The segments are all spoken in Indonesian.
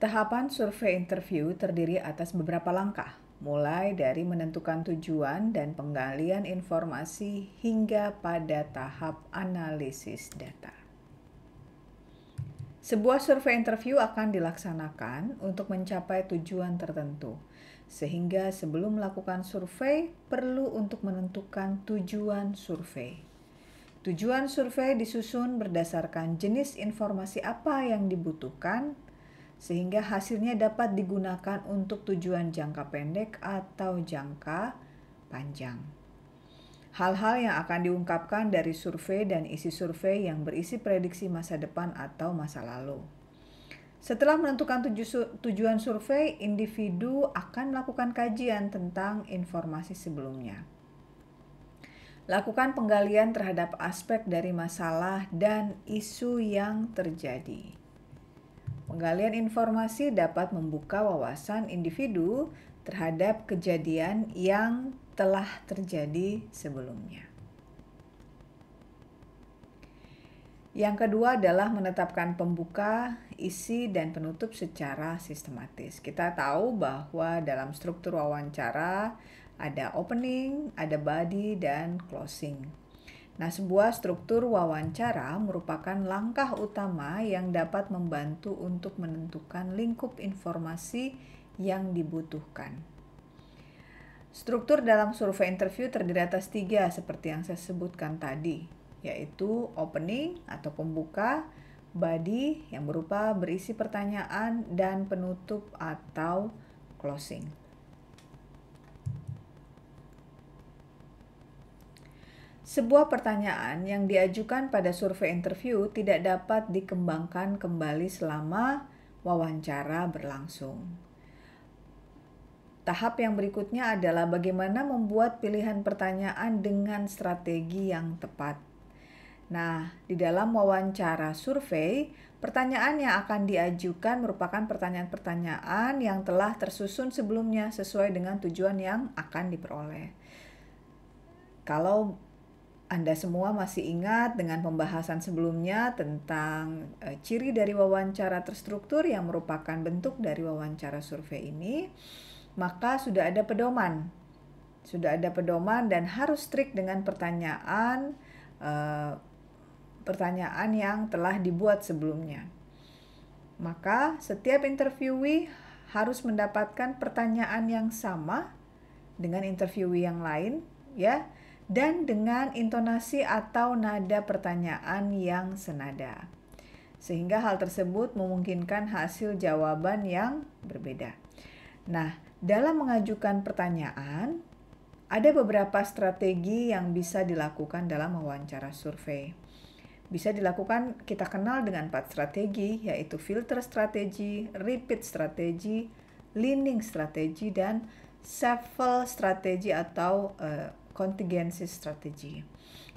Tahapan survei interview terdiri atas beberapa langkah, mulai dari menentukan tujuan dan penggalian informasi hingga pada tahap analisis data. Sebuah survei interview akan dilaksanakan untuk mencapai tujuan tertentu, sehingga sebelum melakukan survei perlu untuk menentukan tujuan survei. Tujuan survei disusun berdasarkan jenis informasi apa yang dibutuhkan, sehingga hasilnya dapat digunakan untuk tujuan jangka pendek atau jangka panjang. Hal-hal yang akan diungkapkan dari survei dan isi survei yang berisi prediksi masa depan atau masa lalu. Setelah menentukan tujuan survei, individu akan melakukan kajian tentang informasi sebelumnya. Lakukan penggalian terhadap aspek dari masalah dan isu yang terjadi. Penggalian informasi dapat membuka wawasan individu terhadap kejadian yang telah terjadi sebelumnya. Yang kedua adalah menetapkan pembuka, isi, dan penutup secara sistematis. Kita tahu bahwa dalam struktur wawancara ada opening, ada body, dan closing. Nah, sebuah struktur wawancara merupakan langkah utama yang dapat membantu untuk menentukan lingkup informasi yang dibutuhkan. Struktur dalam survei interview terdiri atas 3 seperti yang saya sebutkan tadi, yaitu opening atau pembuka, body yang berupa berisi pertanyaan, dan penutup atau closing. Sebuah pertanyaan yang diajukan pada survei interview tidak dapat dikembangkan kembali selama wawancara berlangsung. Tahap yang berikutnya adalah bagaimana membuat pilihan pertanyaan dengan strategi yang tepat. Nah, di dalam wawancara survei, pertanyaan yang akan diajukan merupakan pertanyaan-pertanyaan yang telah tersusun sebelumnya sesuai dengan tujuan yang akan diperoleh. Kalau Anda semua masih ingat dengan pembahasan sebelumnya tentang ciri dari wawancara terstruktur yang merupakan bentuk dari wawancara survei ini, maka sudah ada pedoman. Sudah ada pedoman dan harus strict dengan pertanyaan yang telah dibuat sebelumnya. Maka setiap interviewee harus mendapatkan pertanyaan yang sama dengan interviewee yang lain, ya, dan dengan intonasi atau nada pertanyaan yang senada. Sehingga hal tersebut memungkinkan hasil jawaban yang berbeda. Nah, dalam mengajukan pertanyaan, ada beberapa strategi yang bisa dilakukan dalam wawancara survei. Bisa dilakukan, kita kenal dengan 4 strategi, yaitu filter strategi, repeat strategi, leaning strategi, dan shuffle strategi atau contingency strategi.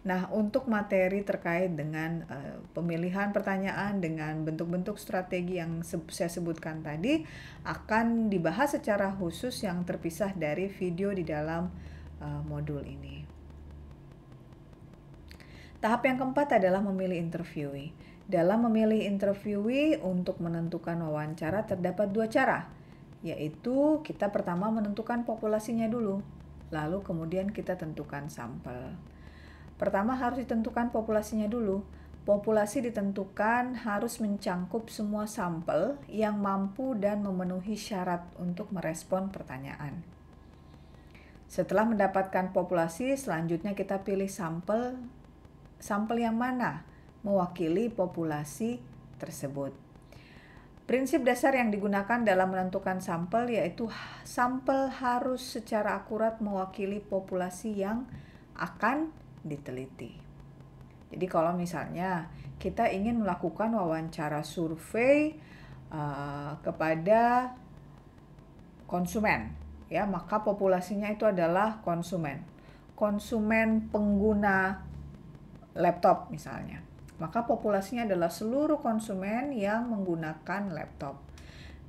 Nah, untuk materi terkait dengan pemilihan pertanyaan dengan bentuk-bentuk strategi yang saya sebutkan tadi akan dibahas secara khusus yang terpisah dari video di dalam modul ini. Tahap yang keempat adalah memilih interviewee. Dalam memilih interviewee untuk menentukan wawancara terdapat 2 cara, yaitu kita pertama menentukan populasinya dulu, lalu kemudian kita tentukan sampel. Pertama harus ditentukan populasinya dulu. Populasi ditentukan harus mencangkup semua sampel yang mampu dan memenuhi syarat untuk merespon pertanyaan. Setelah mendapatkan populasi, selanjutnya kita pilih sampel yang mana mewakili populasi tersebut. Prinsip dasar yang digunakan dalam menentukan sampel yaitu sampel harus secara akurat mewakili populasi yang akan diteliti. Jadi kalau misalnya kita ingin melakukan wawancara survei kepada konsumen, ya, maka populasinya itu adalah konsumen pengguna laptop misalnya. Maka populasinya adalah seluruh konsumen yang menggunakan laptop.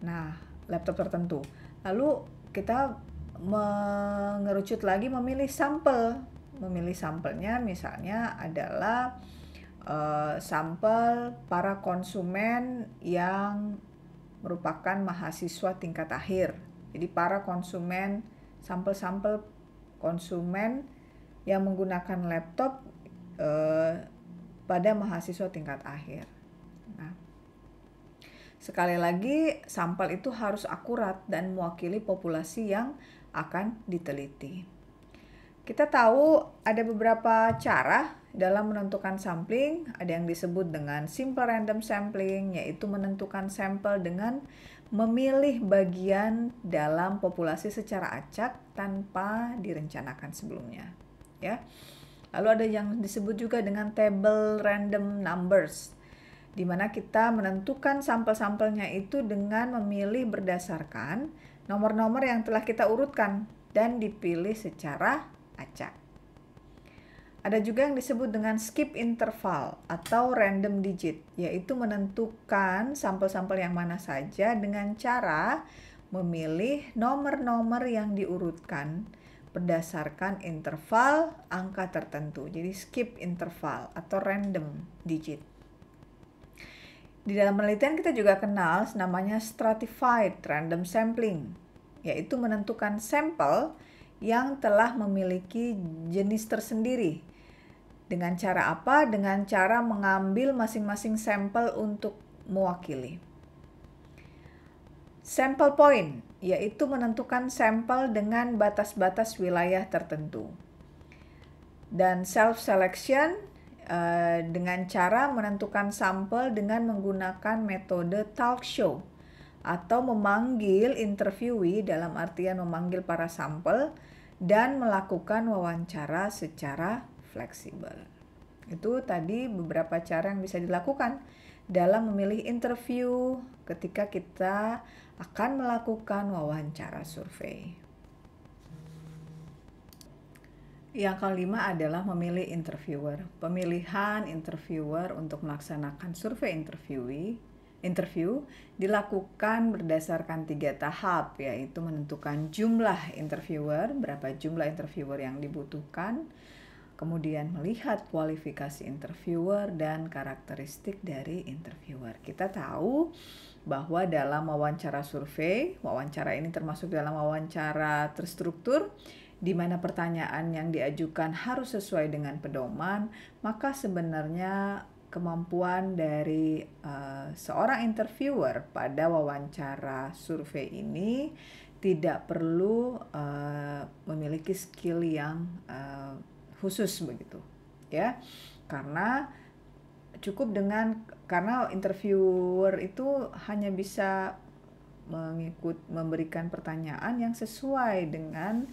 Nah, laptop tertentu. Lalu kita mengerucut lagi memilih sampel. Memilih sampelnya misalnya adalah sampel para konsumen yang merupakan mahasiswa tingkat akhir. Jadi para konsumen, sampel-sampel konsumen yang menggunakan laptop pada mahasiswa tingkat akhir. Nah, sekali lagi, sampel itu harus akurat dan mewakili populasi yang akan diteliti. Kita tahu ada beberapa cara dalam menentukan sampling. Ada yang disebut dengan simple random sampling, yaitu menentukan sampel dengan memilih bagian dalam populasi secara acak tanpa direncanakan sebelumnya. Ya. Lalu ada yang disebut juga dengan table random numbers, di mana kita menentukan sampel-sampelnya itu dengan memilih berdasarkan nomor-nomor yang telah kita urutkan dan dipilih secara acak. Ada juga yang disebut dengan skip interval atau random digit, yaitu menentukan sampel-sampel yang mana saja dengan cara memilih nomor-nomor yang diurutkan berdasarkan interval angka tertentu. Jadi skip interval atau random digit. Di dalam penelitian kita juga kenal namanya stratified random sampling, yaitu menentukan sampel yang telah memiliki jenis tersendiri. Dengan cara apa? Dengan cara mengambil masing-masing sampel untuk mewakili. Sample point, yaitu menentukan sampel dengan batas-batas wilayah tertentu. Dan self-selection, dengan cara menentukan sampel dengan menggunakan metode talk show atau memanggil interviewee, dalam artian memanggil para sampel dan melakukan wawancara secara fleksibel. Itu tadi beberapa cara yang bisa dilakukan dalam memilih interview ketika kita akan melakukan wawancara survei. Yang kelima adalah memilih interviewer. Pemilihan interviewer untuk melaksanakan survei interview dilakukan berdasarkan 3 tahap, yaitu menentukan jumlah interviewer, berapa jumlah interviewer yang dibutuhkan, kemudian melihat kualifikasi interviewer dan karakteristik dari interviewer. Kita tahu bahwa dalam wawancara survei, wawancara ini termasuk dalam wawancara terstruktur, di mana pertanyaan yang diajukan harus sesuai dengan pedoman, maka sebenarnya kemampuan dari seorang interviewer pada wawancara survei ini tidak perlu memiliki skill yang khusus begitu, ya, karena karena interviewer itu hanya bisa memberikan pertanyaan yang sesuai dengan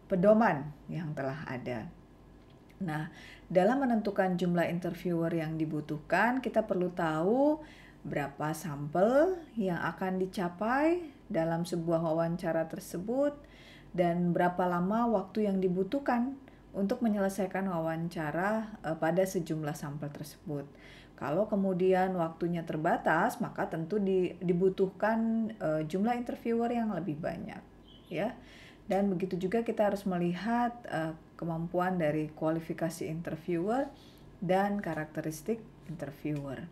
pedoman yang telah ada. Nah, dalam menentukan jumlah interviewer yang dibutuhkan, kita perlu tahu berapa sampel yang akan dicapai dalam sebuah wawancara tersebut dan berapa lama waktu yang dibutuhkan untuk menyelesaikan wawancara pada sejumlah sampel tersebut. Kalau kemudian waktunya terbatas, maka tentu dibutuhkan jumlah interviewer yang lebih banyak, ya. Dan begitu juga kita harus melihat kemampuan dari kualifikasi interviewer dan karakteristik interviewer.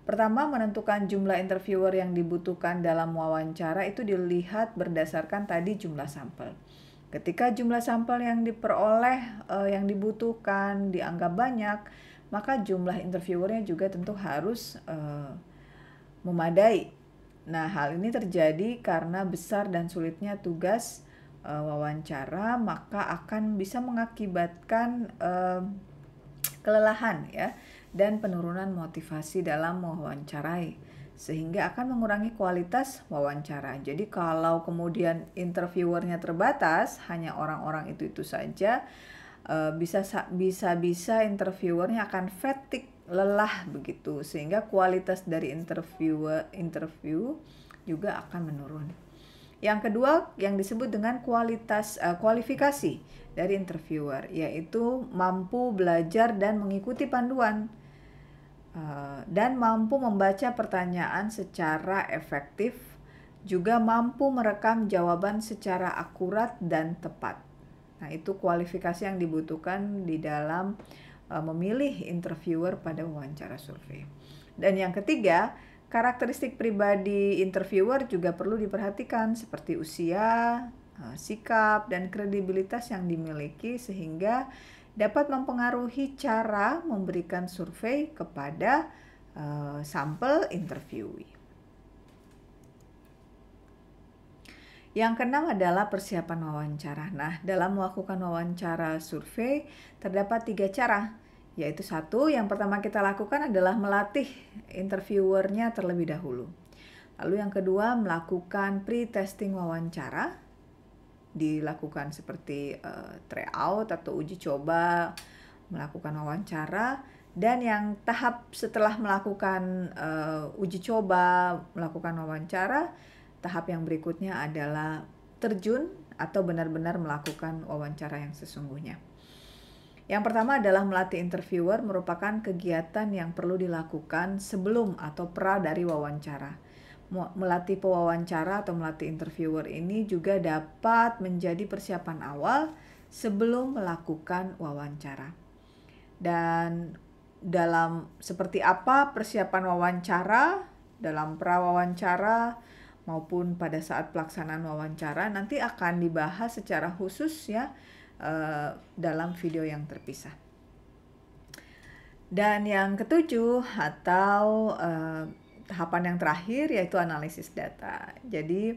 Pertama, menentukan jumlah interviewer yang dibutuhkan dalam wawancara itu dilihat berdasarkan tadi jumlah sampel. Ketika jumlah sampel yang diperoleh, yang dibutuhkan dianggap banyak, maka jumlah interviewernya juga tentu harus memadai. Nah, hal ini terjadi karena besar dan sulitnya tugas wawancara, maka akan bisa mengakibatkan kelelahan, ya, dan penurunan motivasi dalam mewawancarai, sehingga akan mengurangi kualitas wawancara. Jadi kalau kemudian interviewernya terbatas, hanya orang-orang itu saja, bisa interviewernya akan fatigue, lelah begitu, sehingga kualitas dari interview juga akan menurun. Yang kedua yang disebut dengan kualifikasi dari interviewer, yaitu mampu belajar dan mengikuti panduan dan mampu membaca pertanyaan secara efektif, juga mampu merekam jawaban secara akurat dan tepat. Nah, itu kualifikasi yang dibutuhkan di dalam memilih interviewer pada wawancara survei. Dan yang ketiga, Karakteristik pribadi interviewer juga perlu diperhatikan seperti usia, sikap, dan kredibilitas yang dimiliki sehingga dapat mempengaruhi cara memberikan survei kepada sampel interviewee. Yang keenam adalah persiapan wawancara. Nah, dalam melakukan wawancara survei terdapat 3 cara, yaitu satu, yang pertama kita lakukan adalah melatih interviewernya terlebih dahulu. Lalu yang kedua, melakukan pre-testing wawancara, dilakukan seperti tryout atau uji coba, melakukan wawancara. Dan yang tahap setelah melakukan uji coba, melakukan wawancara, tahap yang berikutnya adalah terjun atau benar-benar melakukan wawancara yang sesungguhnya. Yang pertama adalah melatih interviewer merupakan kegiatan yang perlu dilakukan sebelum atau pra dari wawancara. Melatih pewawancara atau melatih interviewer ini juga dapat menjadi persiapan awal sebelum melakukan wawancara. Dan dalam seperti apa persiapan wawancara, dalam pra wawancara maupun pada saat pelaksanaan wawancara nanti akan dibahas secara khusus ya dalam video yang terpisah. Dan yang ketujuh atau tahapan yang terakhir yaitu analisis data. Jadi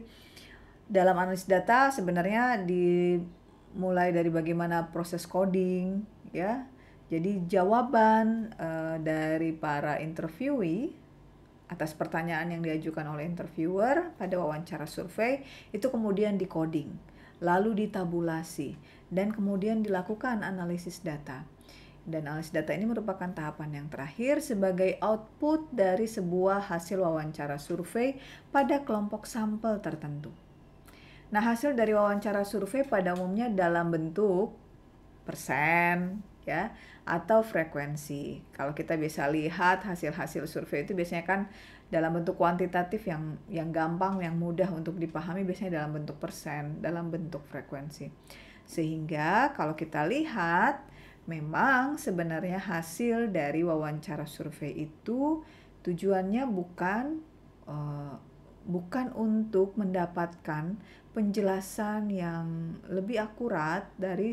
dalam analisis data sebenarnya dimulai dari bagaimana proses coding ya. Jadi jawaban dari para interviewee atas pertanyaan yang diajukan oleh interviewer pada wawancara survei itu kemudian di-coding, lalu ditabulasi, dan kemudian dilakukan analisis data. Dan analisis data ini merupakan tahapan yang terakhir sebagai output dari sebuah hasil wawancara survei pada kelompok sampel tertentu. Nah, hasil dari wawancara survei pada umumnya dalam bentuk persen, ya, atau frekuensi. Kalau kita bisa lihat hasil-hasil survei itu biasanya kan dalam bentuk kuantitatif yang gampang, yang mudah untuk dipahami, biasanya dalam bentuk persen, dalam bentuk frekuensi. Sehingga kalau kita lihat memang sebenarnya hasil dari wawancara survei itu tujuannya bukan untuk mendapatkan penjelasan yang lebih akurat dari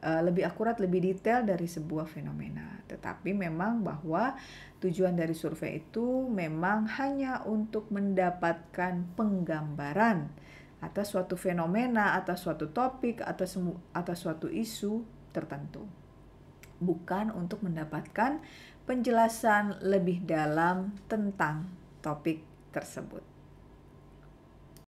lebih detail dari sebuah fenomena. Tetapi memang bahwa tujuan dari survei itu memang hanya untuk mendapatkan penggambaran atas suatu fenomena, atas suatu topik, atas suatu isu tertentu. Bukan untuk mendapatkan penjelasan lebih dalam tentang topik tersebut.